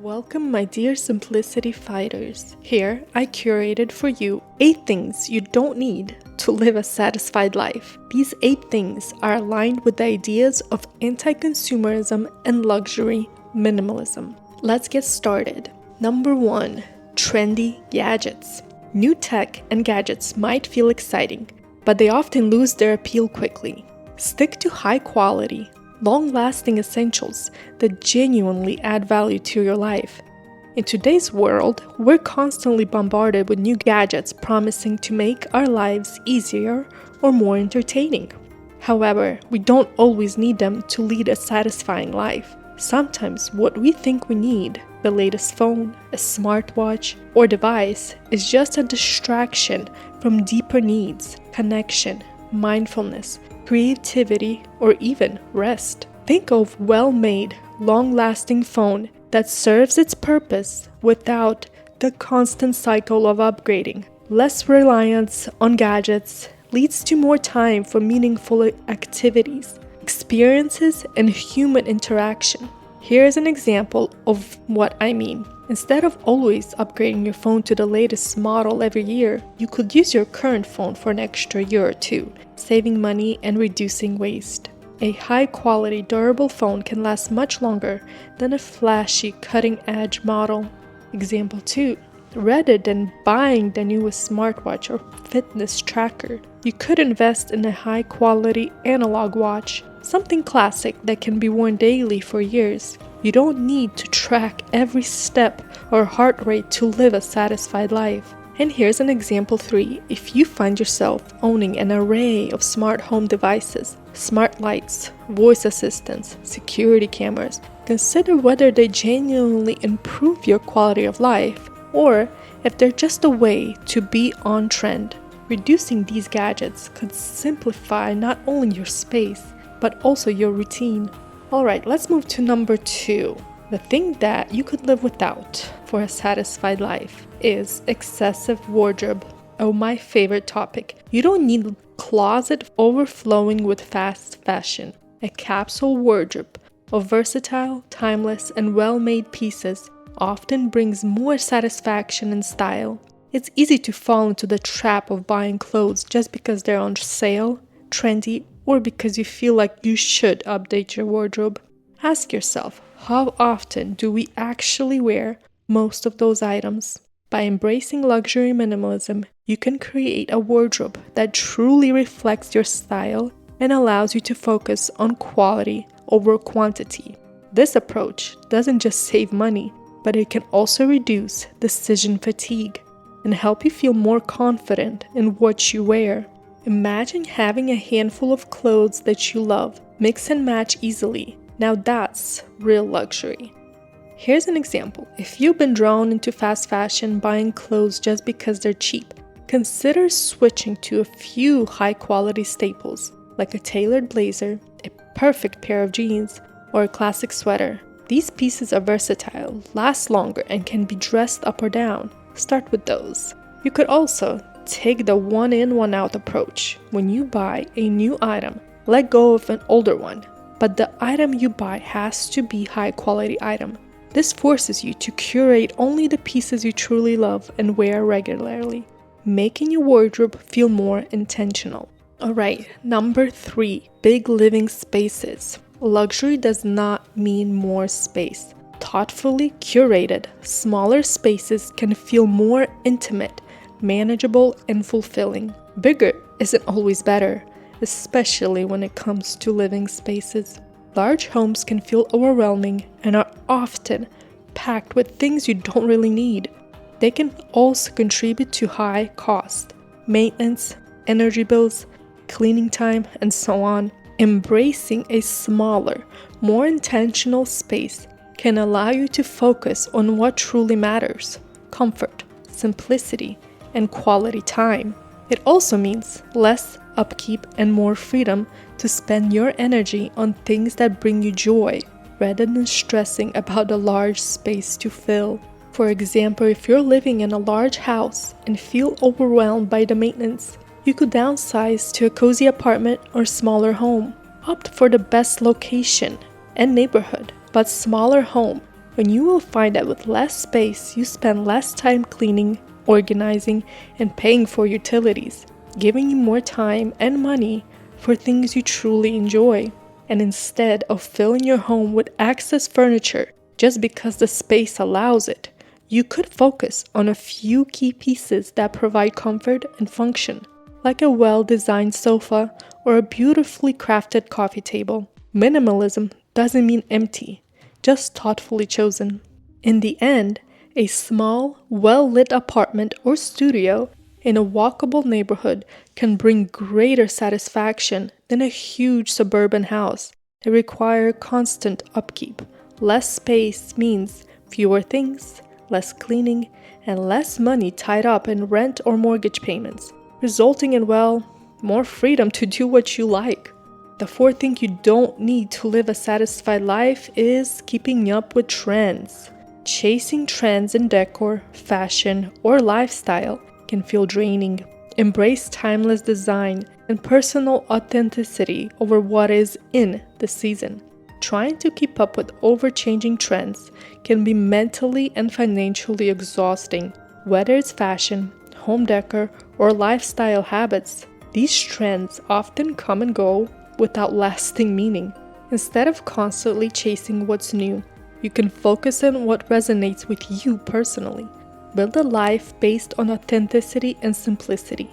Welcome, my dear simplicity fighters. Here, I curated for you 8 things you don't need to live a satisfied life. These 8 things are aligned with the ideas of anti-consumerism and luxury minimalism. Let's get started. Number 1. Trendy gadgets. New tech and gadgets might feel exciting, but they often lose their appeal quickly. Stick to high quality, long-lasting essentials that genuinely add value to your life. In today's world, we're constantly bombarded with new gadgets promising to make our lives easier or more entertaining. However, we don't always need them to lead a satisfying life. Sometimes what we think we need, the latest phone, a smartwatch, or device, is just a distraction from deeper needs, connection, mindfulness, creativity, or even rest. Think of well-made, long-lasting phone that serves its purpose without the constant cycle of upgrading. Less reliance on gadgets leads to more time for meaningful activities, experiences, and human interaction. Here is an example of what I mean. Instead of always upgrading your phone to the latest model every year, you could use your current phone for an extra year or two, saving money and reducing waste. A high-quality, durable phone can last much longer than a flashy, cutting-edge model. Example 2. Rather than buying the newest smartwatch or fitness tracker, you could invest in a high-quality analog watch, something classic that can be worn daily for years. You don't need to track every step or heart rate to live a satisfied life. And here's an example 3. If you find yourself owning an array of smart home devices, smart lights, voice assistants, security cameras, consider whether they genuinely improve your quality of life or if they're just a way to be on trend. Reducing these gadgets could simplify not only your space, but also your routine. Alright, let's move to number 2. The thing that you could live without for a satisfied life is excessive wardrobe. Oh, my favorite topic. You don't need a closet overflowing with fast fashion. A capsule wardrobe of versatile, timeless, and well-made pieces often brings more satisfaction and style. It's easy to fall into the trap of buying clothes just because they're on sale, trendy, or because you feel like you should update your wardrobe. Ask yourself, how often do we actually wear most of those items? By embracing luxury minimalism, you can create a wardrobe that truly reflects your style and allows you to focus on quality over quantity. This approach doesn't just save money, but it can also reduce decision fatigue and help you feel more confident in what you wear. Imagine having a handful of clothes that you love, mix and match easily. Now that's real luxury. Here's an example. If you've been drawn into fast fashion, buying clothes just because they're cheap, consider switching to a few high-quality staples, like a tailored blazer, a perfect pair of jeans, or a classic sweater. These pieces are versatile, last longer, and can be dressed up or down. Start with those. You could also take the one-in, one-out approach. When you buy a new item, let go of an older one, but the item you buy has to be a high-quality item. This forces you to curate only the pieces you truly love and wear regularly, making your wardrobe feel more intentional. Alright, number 3, big living spaces. Luxury does not mean more space. Thoughtfully curated, smaller spaces can feel more intimate, manageable, and fulfilling. Bigger isn't always better, especially when it comes to living spaces. Large homes can feel overwhelming and are often packed with things you don't really need. They can also contribute to high cost, maintenance, energy bills, cleaning time, and so on. Embracing a smaller, more intentional space can allow you to focus on what truly matters: comfort, simplicity, and quality time. It also means less upkeep and more freedom to spend your energy on things that bring you joy, rather than stressing about a large space to fill. For example, if you're living in a large house and feel overwhelmed by the maintenance, you could downsize to a cozy apartment or smaller home. Opt for the best location and neighborhood, but smaller home And you will find that with less space, you spend less time cleaning, organizing, and paying for utilities, giving you more time and money for things you truly enjoy. And instead of filling your home with excess furniture just because the space allows it, you could focus on a few key pieces that provide comfort and function, like a well-designed sofa or a beautifully crafted coffee table. Minimalism doesn't mean empty, just thoughtfully chosen. In the end, a small, well-lit apartment or studio in a walkable neighborhood can bring greater satisfaction than a huge suburban house that requires constant upkeep. Less space means fewer things, less cleaning, and less money tied up in rent or mortgage payments, resulting in, well, more freedom to do what you like. The fourth thing you don't need to live a satisfied life is keeping up with trends. Chasing trends in decor, fashion, or lifestyle can feel draining. Embrace timeless design and personal authenticity over what is in the season. Trying to keep up with ever-changing trends can be mentally and financially exhausting. Whether it's fashion, home decor, or lifestyle habits, these trends often come and go without lasting meaning. Instead of constantly chasing what's new, you can focus on what resonates with you personally. Build a life based on authenticity and simplicity.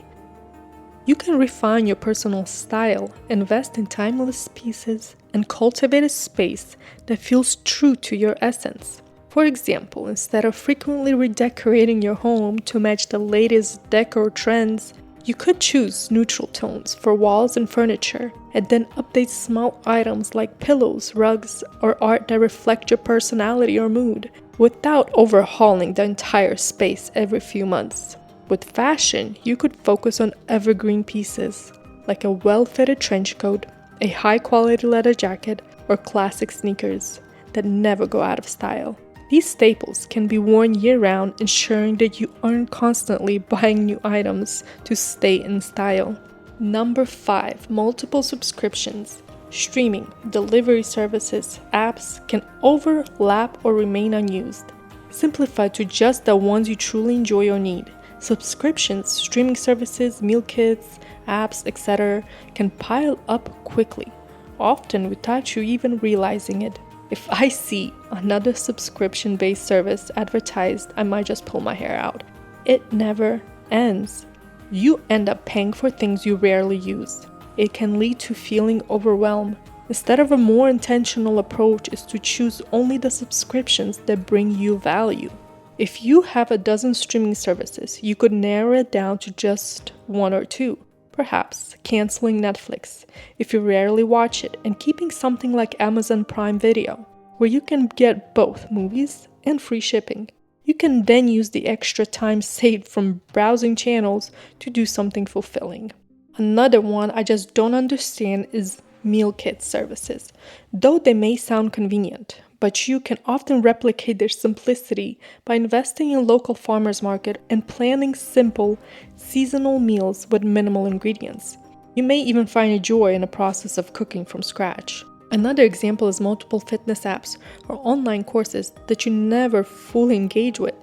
You can refine your personal style, invest in timeless pieces, and cultivate a space that feels true to your essence. For example, instead of frequently redecorating your home to match the latest decor trends, you could choose neutral tones for walls and furniture, and then update small items like pillows, rugs, or art that reflect your personality or mood, without overhauling the entire space every few months. With fashion, you could focus on evergreen pieces, like a well-fitted trench coat, a high-quality leather jacket, or classic sneakers that never go out of style. These staples can be worn year-round, ensuring that you aren't constantly buying new items to stay in style. Number 5. Multiple subscriptions. Streaming, delivery services, apps can overlap or remain unused. Simplify to just the ones you truly enjoy or need. Subscriptions, streaming services, meal kits, apps, etc. can pile up quickly, often without you even realizing it. If I see another subscription-based service advertised, I might just pull my hair out. It never ends. You end up paying for things you rarely use. It can lead to feeling overwhelmed. Instead of a more intentional approach is to choose only the subscriptions that bring you value. If you have a dozen streaming services, you could narrow it down to just one or two. Perhaps canceling Netflix if you rarely watch it, and keeping something like Amazon Prime Video, where you can get both movies and free shipping. You can then use the extra time saved from browsing channels to do something fulfilling. Another one I just don't understand is meal kit services. Though they may sound convenient, but you can often replicate their simplicity by investing in local farmers market and planning simple, seasonal meals with minimal ingredients. You may even find a joy in the process of cooking from scratch. Another example is multiple fitness apps or online courses that you never fully engage with.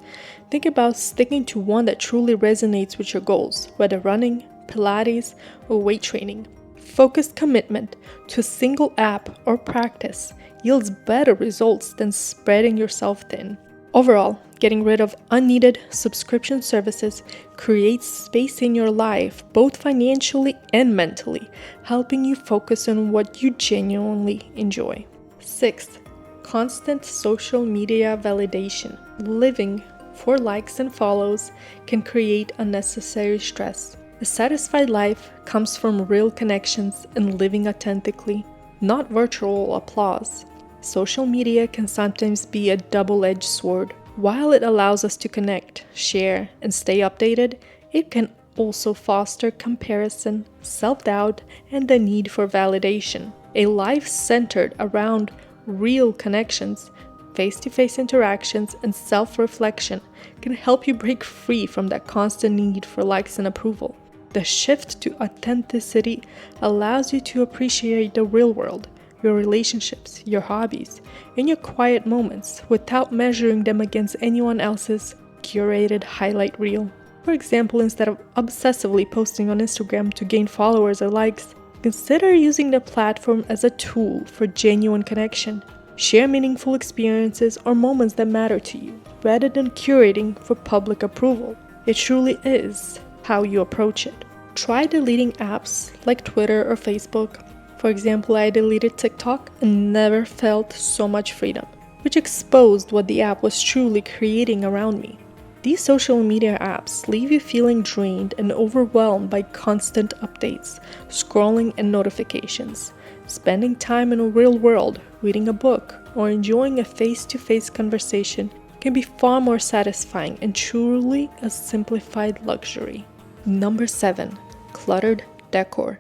Think about sticking to one that truly resonates with your goals, whether running, Pilates, or weight training. Focused commitment to a single app or practice yields better results than spreading yourself thin. Overall, getting rid of unneeded subscription services creates space in your life, both financially and mentally, helping you focus on what you genuinely enjoy. 6. Constant social media validation. Living for likes and follows can create unnecessary stress. A satisfied life comes from real connections and living authentically, not virtual applause. Social media can sometimes be a double-edged sword. While it allows us to connect, share, and stay updated, it can also foster comparison, self-doubt, and the need for validation. A life centered around real connections, face-to-face interactions, and self-reflection can help you break free from that constant need for likes and approval. The shift to authenticity allows you to appreciate the real world, your relationships, your hobbies, and your quiet moments without measuring them against anyone else's curated highlight reel. For example, instead of obsessively posting on Instagram to gain followers or likes, consider using the platform as a tool for genuine connection. Share meaningful experiences or moments that matter to you, rather than curating for public approval. It truly is how you approach it. Try deleting apps like Twitter or Facebook. For example, I deleted TikTok and never felt so much freedom, which exposed what the app was truly creating around me. These social media apps leave you feeling drained and overwhelmed by constant updates, scrolling, and notifications. Spending time in a real world, reading a book, or enjoying a face-to-face conversation can be far more satisfying and truly a simplified luxury. Number 7. Cluttered decor.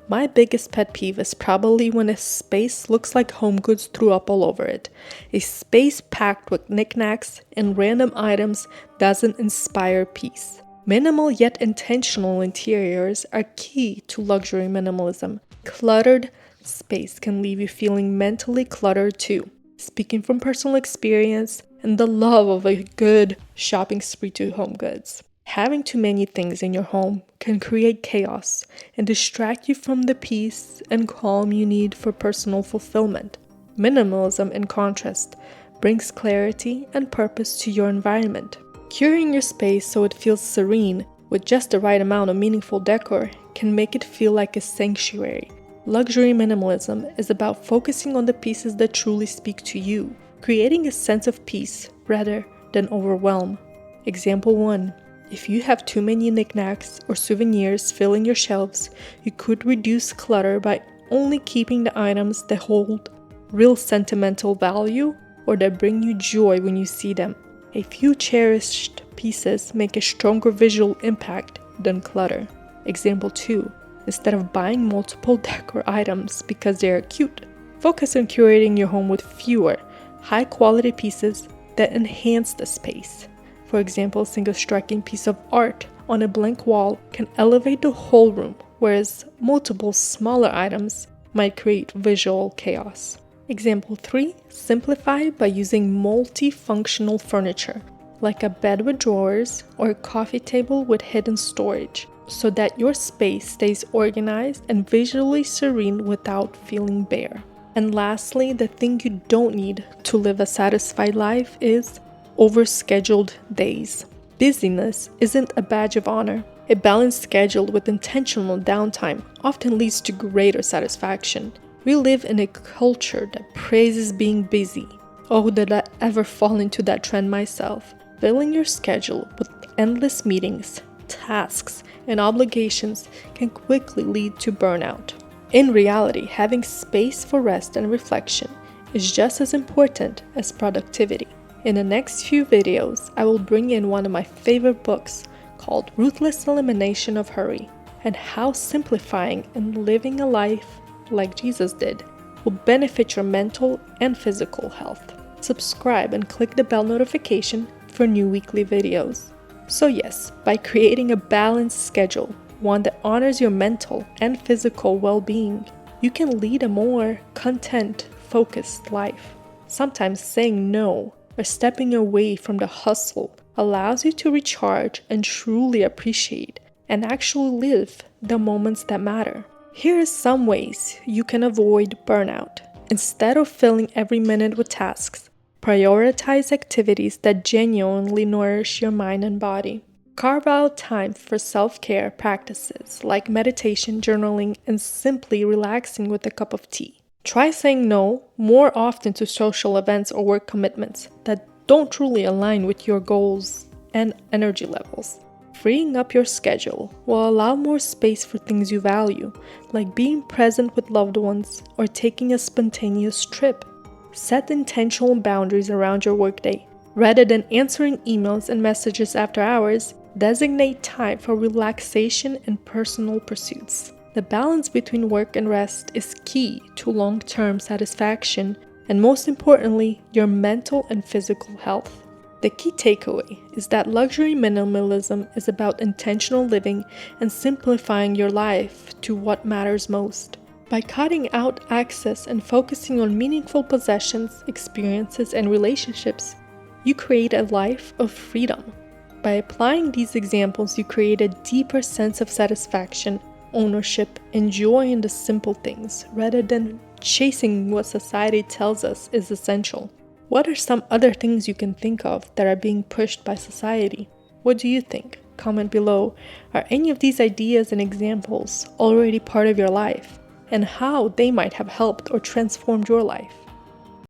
My biggest pet peeve is probably when a space looks like home goods threw up all over it. A space packed with knickknacks and random items doesn't inspire peace. Minimal yet intentional interiors are key to luxury minimalism. Cluttered space can leave you feeling mentally cluttered too. Speaking from personal experience and the love of a good shopping spree to home goods. Having too many things in your home can create chaos and distract you from the peace and calm you need for personal fulfillment. Minimalism, in contrast, brings clarity and purpose to your environment. Curing your space so it feels serene with just the right amount of meaningful decor can make it feel like a sanctuary. Luxury minimalism is about focusing on the pieces that truly speak to you, creating a sense of peace rather than overwhelm. Example 1. If you have too many knickknacks or souvenirs filling your shelves, you could reduce clutter by only keeping the items that hold real sentimental value or that bring you joy when you see them. A few cherished pieces make a stronger visual impact than clutter. Example 2. Instead of buying multiple decor items because they are cute, focus on curating your home with fewer, high-quality pieces that enhance the space. For example, a single striking piece of art on a blank wall can elevate the whole room, whereas multiple smaller items might create visual chaos. Example 3. Simplify by using multifunctional furniture, like a bed with drawers or a coffee table with hidden storage, so that your space stays organized and visually serene without feeling bare. And lastly, the thing you don't need to live a satisfied life is overscheduled days. Busyness isn't a badge of honor. A balanced schedule with intentional downtime often leads to greater satisfaction. We live in a culture that praises being busy. Oh, did I ever fall into that trend myself? Filling your schedule with endless meetings, tasks, and obligations can quickly lead to burnout. In reality, having space for rest and reflection is just as important as productivity. In the next few videos, I will bring in one of my favorite books called Ruthless Elimination of Hurry, and how simplifying and living a life like Jesus did will benefit your mental and physical health. Subscribe and click the bell notification for new weekly videos. So yes, by creating a balanced schedule, one that honors your mental and physical well-being, you can lead a more content-focused life. Sometimes saying no or stepping away from the hustle allows you to recharge and truly appreciate and actually live the moments that matter. Here are some ways you can avoid burnout. Instead of filling every minute with tasks, prioritize activities that genuinely nourish your mind and body. Carve out time for self-care practices like meditation, journaling, and simply relaxing with a cup of tea. Try saying no more often to social events or work commitments that don't truly align with your goals and energy levels. Freeing up your schedule will allow more space for things you value, like being present with loved ones or taking a spontaneous trip. Set intentional boundaries around your workday. Rather than answering emails and messages after hours, designate time for relaxation and personal pursuits. The balance between work and rest is key to long-term satisfaction and, most importantly, your mental and physical health. The key takeaway is that luxury minimalism is about intentional living and simplifying your life to what matters most. By cutting out access and focusing on meaningful possessions, experiences, and relationships, you create a life of freedom. By applying these examples, you create a deeper sense of satisfaction, ownership, and joy in the simple things, rather than chasing what society tells us is essential. What are some other things you can think of that are being pushed by society? What do you think? Comment below. Are any of these ideas and examples already part of your life, and how they might have helped or transformed your life?